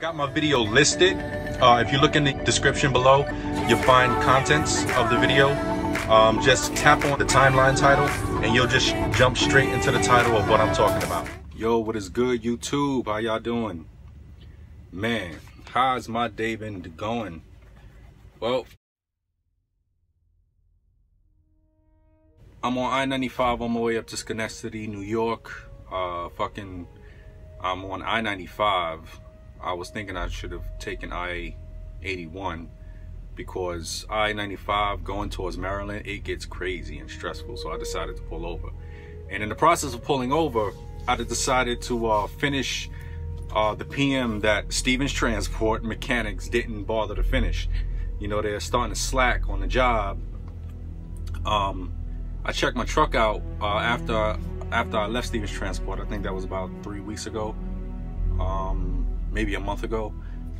got my video listed. If you look in the description below, you'll find contents of the video. Just tap on the timeline title and you'll just jump straight into the title of what I'm talking about. Yo, what is good, YouTube? How y'all doing? Man, how's my day been going? Well, I'm on I-95 on my way up to Schenectady, New York. I'm on I-95. I was thinking I should have taken I-81 because I-95 going towards Maryland, it gets crazy and stressful, so I decided to pull over. And in the process of pulling over, I decided to finish the PM that Stevens Transport mechanics didn't bother to finish. You know, they're starting to slack on the job. I checked my truck out after I left Stevens Transport. I think that was about 3 weeks ago, maybe a month ago.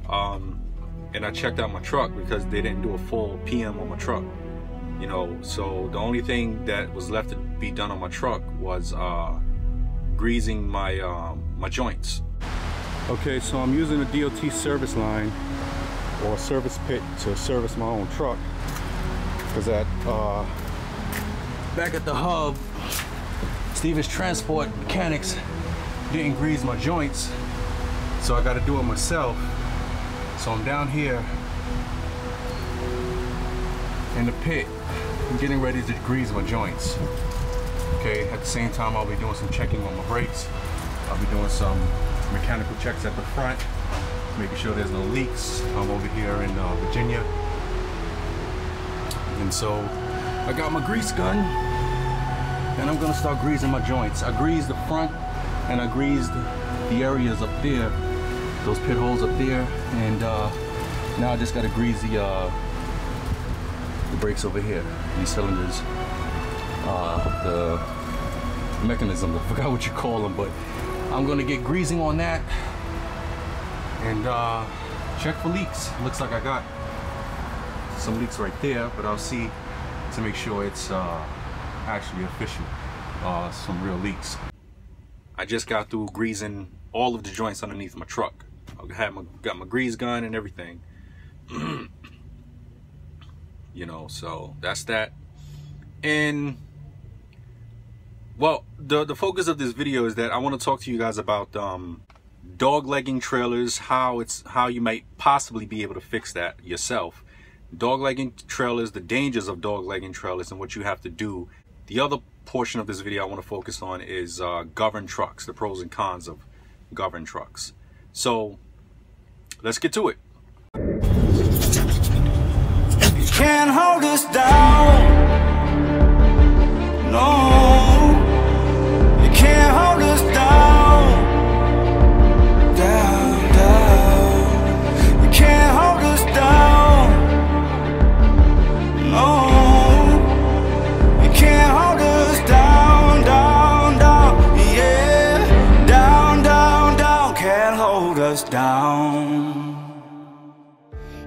And I checked out my truck because they didn't do a full PM on my truck. You know, so the only thing that was left to be done on my truck was greasing my my joints. Okay, so I'm using a DOT service line or service pit to service my own truck because back at the hub, Stevens Transport mechanics didn't grease my joints, so I got to do it myself. So I'm down here in the pit, I'm getting ready to grease my joints. Okay, at the same time I'll be doing some checking on my brakes. I'll be doing some mechanical checks at the front, making sure there's no leaks. I'm over here in Virginia, and so I got my grease gun and I'm gonna start greasing my joints. I greased the front and I greased the areas up there, those pit holes up there, and now I just gotta grease the brakes over here, these cylinders, the mechanism, I forgot what you call them, but I'm gonna get greasing on that and check for leaks. Looks like I got some leaks right there, but I'll see to make sure it's actually official, some real leaks. I just got through greasing all of the joints underneath my truck. I got my grease gun and everything. You know, so that's that. And well, the focus of this video is that I want to talk to you guys about dog-legging trailers, how you might possibly be able to fix that yourself. Dog-legging trailers, the dangers of dog-legging trailers, and what you have to do. The other portion of this video I want to focus on is governed trucks, the pros and cons of governed trucks. So let's get to it. You can't hold us down. No, you can't hold us down. Down, down. You can't hold us down. No, you can't hold us down, down, down. Yeah, down, down, down. Can't hold us down.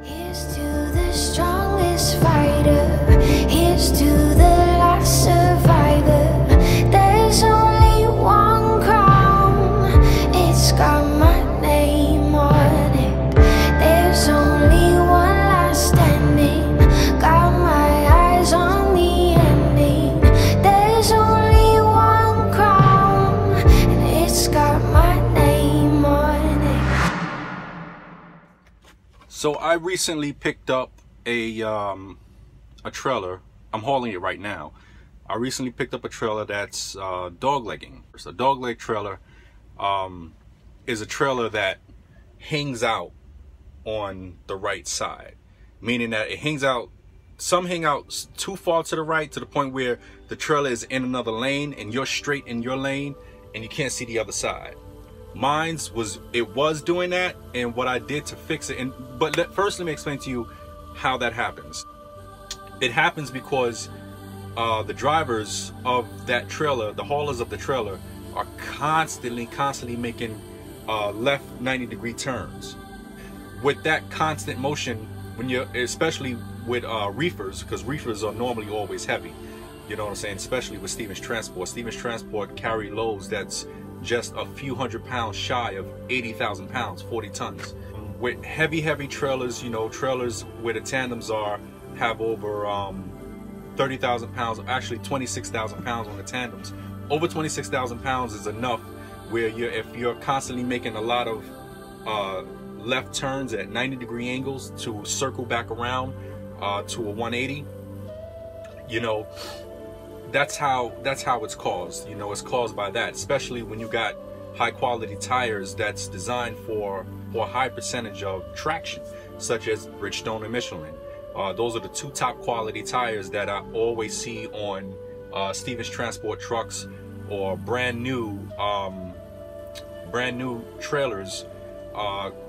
Here's to the strongest fighter. Here's to the last survivor. There's only one crown. It's got my name on it. There's only one last standing. Got my eyes on the ending. There's only one crown, and it's got my name on it. So I recently picked up a trailer. I'm hauling it right now. I recently picked up a trailer that's dog-legging. So a dog-leg trailer is a trailer that hangs out on the right side, meaning that it hangs out. Some hang out too far to the right to the point where the trailer is in another lane and you're straight in your lane and you can't see the other side. Mine's was doing that, and what I did to fix it. But first let me explain to you how that happens. It happens because the drivers of that trailer, the haulers of the trailer, are constantly making left 90-degree turns. With that constant motion, when you're, especially with reefers, because reefers are normally always heavy, you know what I'm saying, especially with Stevens Transport. Stevens Transport carry loads that's just a few hundred pounds shy of 80,000 pounds, 40 tons. with heavy trailers, you know, trailers where the tandems have over 30,000 pounds, actually 26,000 pounds on the tandems. Over 26,000 pounds is enough where if you're constantly making a lot of left turns at 90-degree angles to circle back around to a 180, you know, that's how it's caused. You know, it's caused by that, especially when you got high quality tires that's designed for a high percentage of traction, such as Bridgestone and Michelin. Those are the two top quality tires that I always see on Stevens Transport trucks or brand new trailers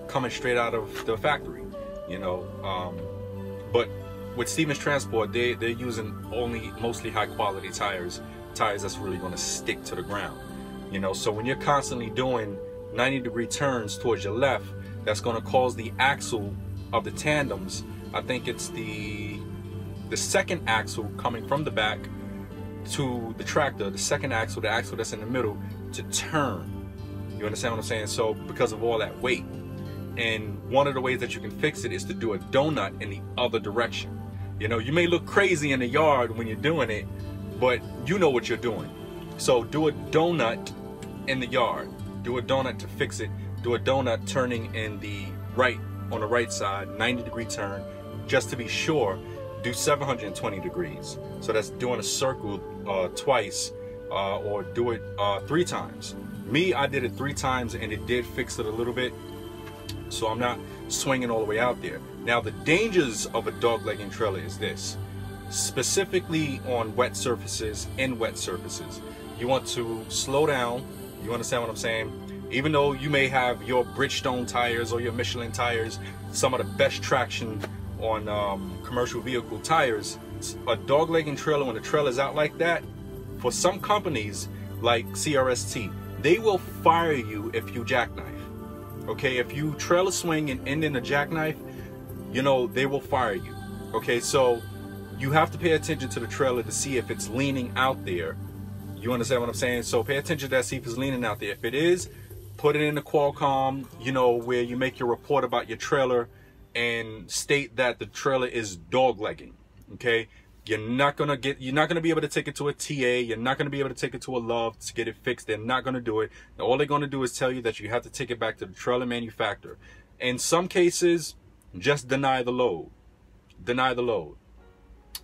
coming straight out of the factory, you know. But with Stevens Transport, they're using mostly high quality tires that's really going to stick to the ground, you know. So when you're constantly doing 90-degree turns towards your left, that's going to cause the axle of the tandems, I think it's the second axle coming from the back to the tractor, the second axle, the axle that's in the middle, to turn. You understand what I'm saying? So because of all that weight. And one of the ways that you can fix it is to do a donut in the other direction. You know, you may look crazy in the yard when you're doing it, but you know what you're doing. So do a donut in the yard. Do a donut to fix it. Do a donut turning in the right, on the right side, 90-degree turn, just to be sure. Do 720 degrees. So that's doing a circle twice, or do it 3 times. Me, I did it 3 times and it did fix it a little bit. So I'm not swinging all the way out there. Now the dangers of a doglegging trailer is this. Specifically on wet surfaces, you want to slow down. You understand what I'm saying? Even though you may have your Bridgestone tires or your Michelin tires, some of the best traction on commercial vehicle tires, a doglegging trailer, when the trailer's out like that, for some companies like CRST, they will fire you if you jackknife. Okay, if you trailer swing and end in a jackknife, you know, they will fire you. Okay, so you have to pay attention to the trailer to see if it's leaning out there. You understand what I'm saying? So pay attention to that, see if it's leaning out there. If it is, put it in the Qualcomm, you know, where you make your report about your trailer and state that the trailer is doglegging. Okay, you're not gonna be able to take it to a TA. You're not gonna be able to take it to a Love to get it fixed. They're not gonna do it. All they're gonna do is tell you that you have to take it back to the trailer manufacturer. In some cases, just deny the load. Deny the load.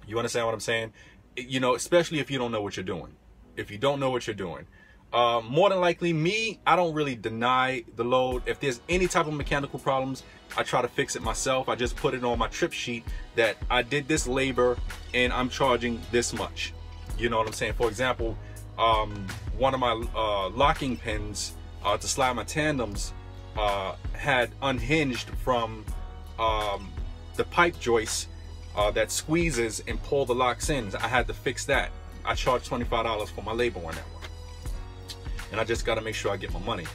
You understand what I'm saying? You know, especially if you don't know what you're doing. If you don't know what you're doing. More than likely, me, I don't really deny the load. If there's any type of mechanical problems, I try to fix it myself. I just put it on my trip sheet that I did this labor and I'm charging this much. You know what I'm saying? For example, one of my locking pins to slide my tandems had unhinged from the pipe joist that squeezes and pull the locks in. I had to fix that. I charged $25 for my labor on that one. And I just got to make sure I get my money.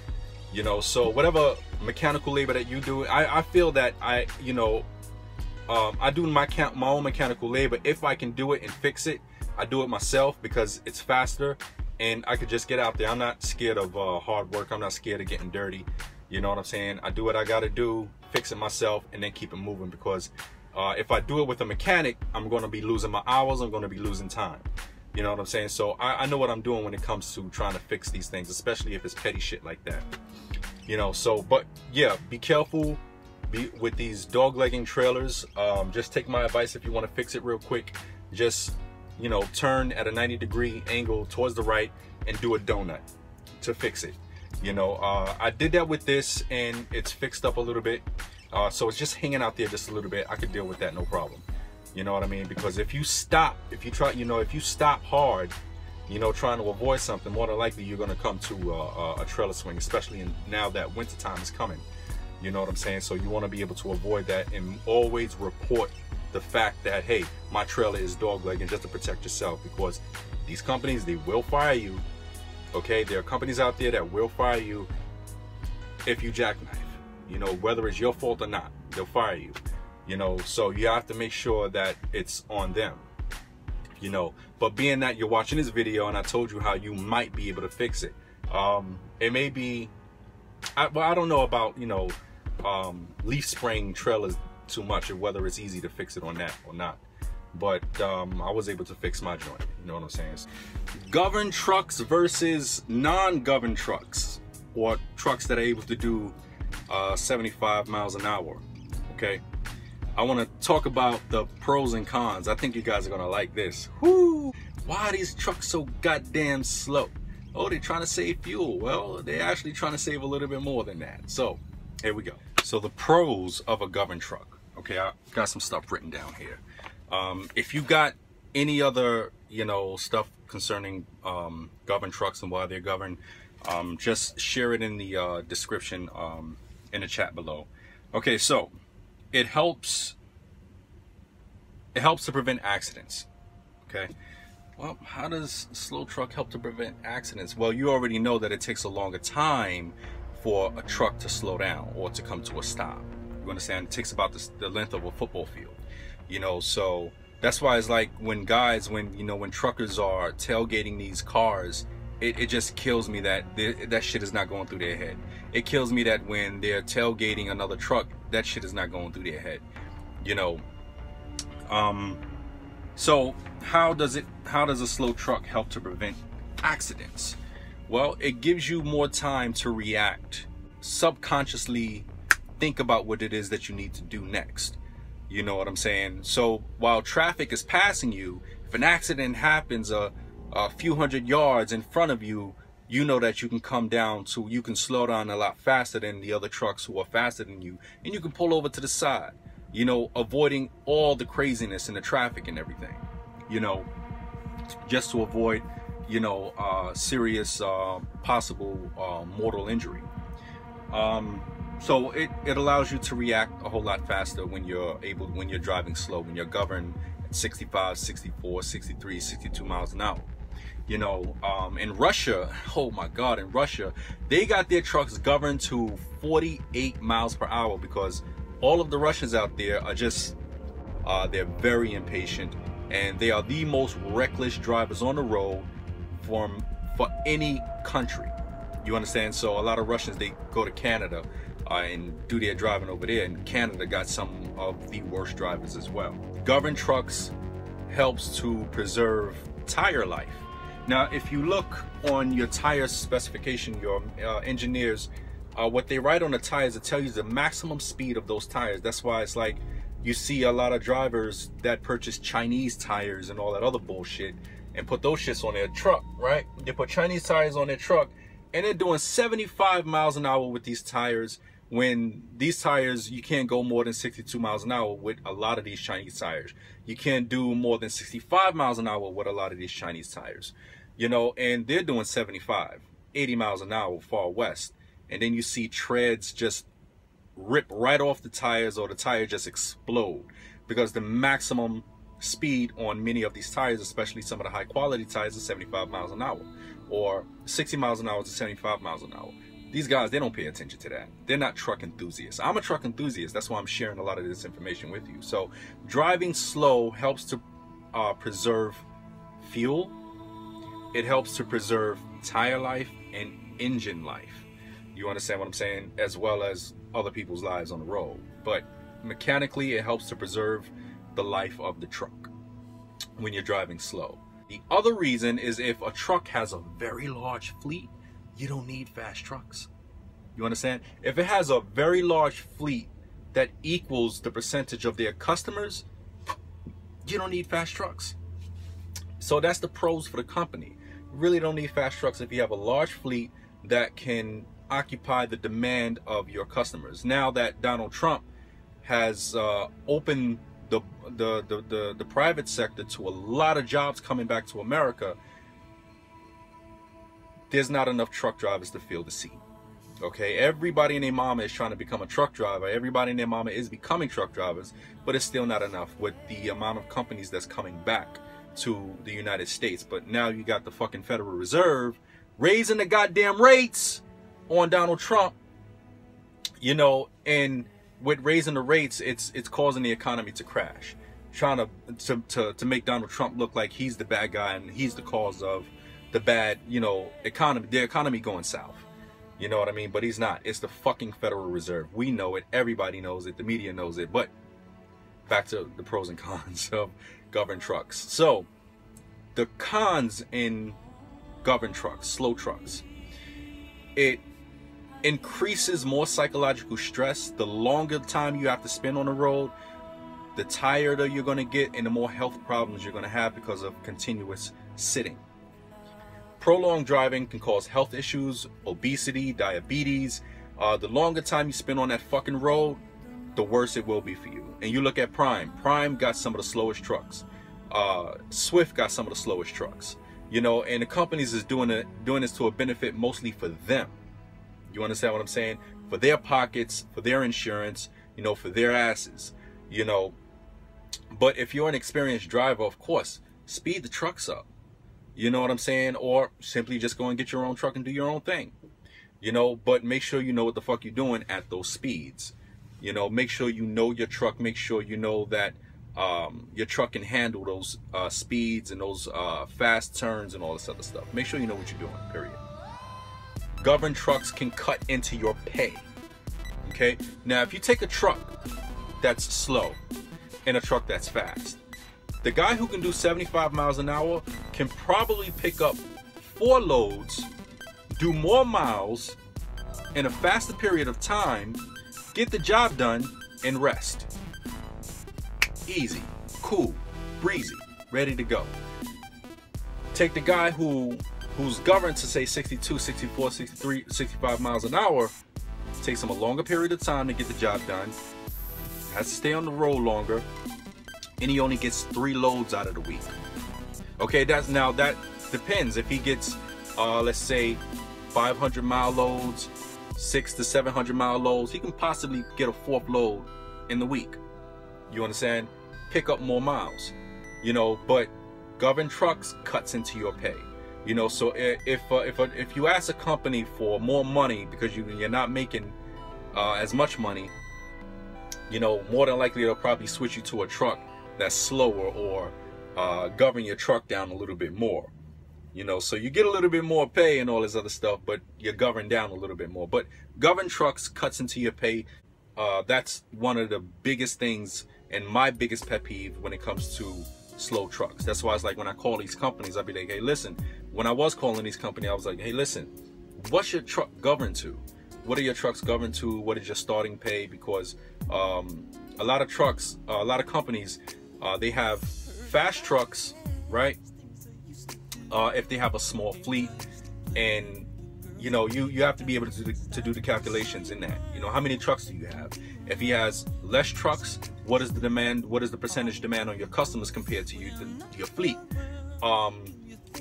You know, so whatever mechanical labor that you do, I feel that I do my own mechanical labor. If I can do it and fix it, I do it myself because it's faster and I could just get out there. I'm not scared of hard work. I'm not scared of getting dirty. You know what I'm saying? I do what I got to do, fix it myself, and then keep it moving, because if I do it with a mechanic, I'm going to be losing my hours. I'm going to be losing time. You know what I'm saying? So I know what I'm doing when it comes to trying to fix these things, especially if it's petty shit like that. You know, so, but yeah, be careful with these doglegging trailers. Just take my advice. If you want to fix it real quick, just, you know, turn at a 90-degree angle towards the right and do a donut to fix it. You know, I did that with this and it's fixed up a little bit. So it's just hanging out there just a little bit. I could deal with that, no problem. You know what I mean? Because if you stop, if you stop hard, you know, trying to avoid something, more than likely you're going to come to a trailer swing, especially now that winter time is coming. You know what I'm saying? So you want to be able to avoid that and always report the fact that, hey, my trailer is doglegging, just to protect yourself, because these companies, they will fire you. Okay, there are companies out there that will fire you if you jackknife. You know, whether it's your fault or not, they'll fire you. You know, so you have to make sure that it's on them. You know, but being that you're watching this video and I told you how you might be able to fix it, it may be, well, I don't know about, you know, leaf spraying trailers too much, or whether it's easy to fix it on that or not. But I was able to fix my joint. You know what I'm saying? Governed trucks versus non-governed trucks, or trucks that are able to do 75 miles an hour. Okay, I want to talk about the pros and cons. I think you guys are gonna like this. Whoo! Why are these trucks so goddamn slow? Oh, they're trying to save fuel. Well, they're actually trying to save a little bit more than that. So here we go. So the pros of a governed truck. Okay, I got some stuff written down here. If you got any other, you know, stuff concerning governed trucks and why they're governed, just share it in the description in the chat below. Okay, so it helps to prevent accidents. Okay, well, how does a slow truck help to prevent accidents? Well, you already know that it takes a longer time for a truck to slow down or to come to a stop. You understand? It takes about the length of a football field. You know, so that's why it's like when truckers are tailgating these cars, it just kills me that that shit is not going through their head. It kills me that when they're tailgating another truck, that shit is not going through their head. You know, so how does a slow truck help to prevent accidents? Well, it gives you more time to react, subconsciously think about what it is that you need to do next. You know what I'm saying? So while traffic is passing you, if an accident happens a few hundred yards in front of you, you know that you can slow down a lot faster than the other trucks who are faster than you, and you can pull over to the side, you know, avoiding all the craziness in the traffic and everything, you know, just to avoid, you know, serious possible mortal injury. So it allows you to react a whole lot faster when you're driving slow, when you're governed at 65, 64, 63, 62 miles an hour. You know, in Russia, oh my God, in Russia, they got their trucks governed to 48 miles per hour because all of the Russians out there are just, they're very impatient, and they are the most reckless drivers on the road for any country. You understand? So a lot of Russians, they go to Canada and do their driving over there, and Canada got some of the worst drivers as well. Governed trucks helps to preserve tire life. Now, if you look on your tire specification, your engineers, what they write on the tires, it tells you the maximum speed of those tires. That's why it's like you see a lot of drivers that purchase Chinese tires and all that other bullshit and put those shits on their truck, right? They put Chinese tires on their truck, and they're doing 75 miles an hour with these tires, when these tires, you can't go more than 62 miles an hour with a lot of these Chinese tires. You can't do more than 65 miles an hour with a lot of these Chinese tires, you know, and they're doing 75, 80 miles an hour far west. And then you see treads just rip right off the tires, or the tire just explode, because the maximum speed on many of these tires, especially some of the high quality tires, is 75 miles an hour, or 60 miles an hour to 75 miles an hour. These guys, they don't pay attention to that. They're not truck enthusiasts. I'm a truck enthusiast. That's why I'm sharing a lot of this information with you. So driving slow helps to preserve fuel. It helps to preserve tire life and engine life. You understand what I'm saying? As well as other people's lives on the road. But mechanically, it helps to preserve the life of the truck when you're driving slow. The other reason is if a truck has a very large fleet, you don't need fast trucks. You understand? If it has a very large fleet that equals the percentage of their customers, you don't need fast trucks. So that's the pros for the company. You really don't need fast trucks if you have a large fleet that can occupy the demand of your customers. Now that Donald Trump has opened the private sector to a lot of jobs coming back to America, there's not enough truck drivers to fill the seat. Okay, everybody and their mama is trying to become a truck driver. Everybody and their mama is becoming truck drivers, but it's still not enough with the amount of companies that's coming back to the United States. But now you got the fucking Federal Reserve raising the goddamn rates on Donald Trump, you know, and with raising the rates, it's causing the economy to crash, trying to make Donald Trump look like he's the bad guy and he's the cause of the bad, you know, economy, the economy going south. You know what I mean? But he's not. It's the fucking Federal Reserve. We know it. Everybody knows it. The media knows it. But back to the pros and cons of governed trucks. So the cons in governed trucks, slow trucks, it increases more psychological stress. The longer time you have to spend on the road, the tireder you're going to get and the more health problems you're going to have because of continuous sitting. Prolonged driving can cause health issues, obesity, diabetes. The longer time you spend on that fucking road, the worse it will be for you. And you look at Prime. Prime got some of the slowest trucks. Swift got some of the slowest trucks. You know, and the companies is doing this to a benefit mostly for them. You understand what I'm saying? For their pockets, for their insurance, you know, for their asses, you know. But if you're an experienced driver, of course, speed the trucks up. You know what I'm saying? Or simply just go and get your own truck and do your own thing. You know, but make sure you know what the fuck you're doing at those speeds. You know, make sure you know your truck. Make sure you know that your truck can handle those speeds and those fast turns and all this other stuff. Make sure you know what you're doing, period. Governed trucks can cut into your pay. Okay? Now, if you take a truck that's slow and a truck that's fast, the guy who can do 75 miles an hour can probably pick up 4 loads, do more miles in a faster period of time, get the job done, and rest. Easy, cool, breezy, ready to go. Take the guy who's governed to say 62, 64, 63, 65 miles an hour, takes him a longer period of time to get the job done, has to stay on the road longer, and he only gets 3 loads out of the week. Okay, that depends. If he gets, let's say, 500-mile loads, 600 to 700-mile loads, he can possibly get a 4th load in the week. You understand? Pick up more miles. You know, but governed trucks cuts into your pay. You know, so if you ask a company for more money because you're not making as much money, you know, more than likely they'll probably switch you to a truck that's slower or govern your truck down a little bit more. You know, so you get a little bit more pay and all this other stuff, but you're governed down a little bit more. But governed trucks cuts into your pay. That's one of the biggest things and my biggest pet peeve when it comes to slow trucks. That's why it's like when I call these companies, I'll be like, hey, listen, when I was calling these companies, I was like, hey, listen, what's your truck governed to? What are your trucks governed to? What is your starting pay? Because a lot of trucks, a lot of companies, they have fast trucks, right? If they have a small fleet, and you know, you have to be able to do the calculations in that. You know, how many trucks do you have? If he has less trucks, what is the demand? What is the percentage demand on your customers compared to your fleet?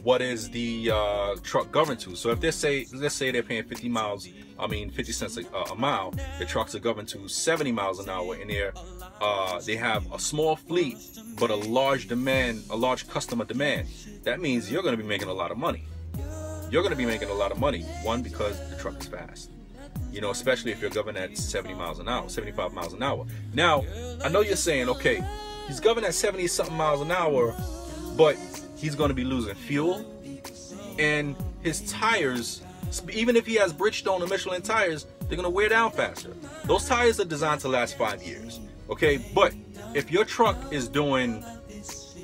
What is the truck governed to? So if let's say they're paying 50 cents a mile, the trucks are governed to 70 miles an hour, and they have a small fleet but a large demand, a large customer demand. That means you're going to be making a lot of money. You're going to be making a lot of money. One, because the truck is fast. You know, especially if you're governed at 70 miles an hour, 75 miles an hour. Now, I know you're saying, okay, he's governed at 70-something miles an hour, but he's going to be losing fuel, and his tires, even if he has Bridgestone or Michelin tires, they're going to wear down faster. Those tires are designed to last 5 years. Okay, but if your truck is doing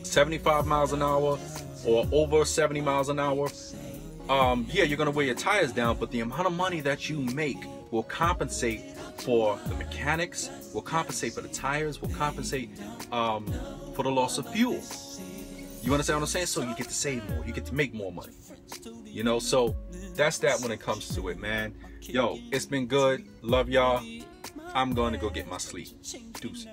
75 miles an hour or over 70 miles an hour, yeah, you're going to wear your tires down, but the amount of money that you make will compensate for the mechanics, will compensate for the tires, will compensate for the loss of fuel. You understand what I'm saying? So you get to save more, you get to make more money. You know, so that's that when it comes to it, man. Yo, it's been good. Love y'all. I'm going to go get my sleep. Deuces.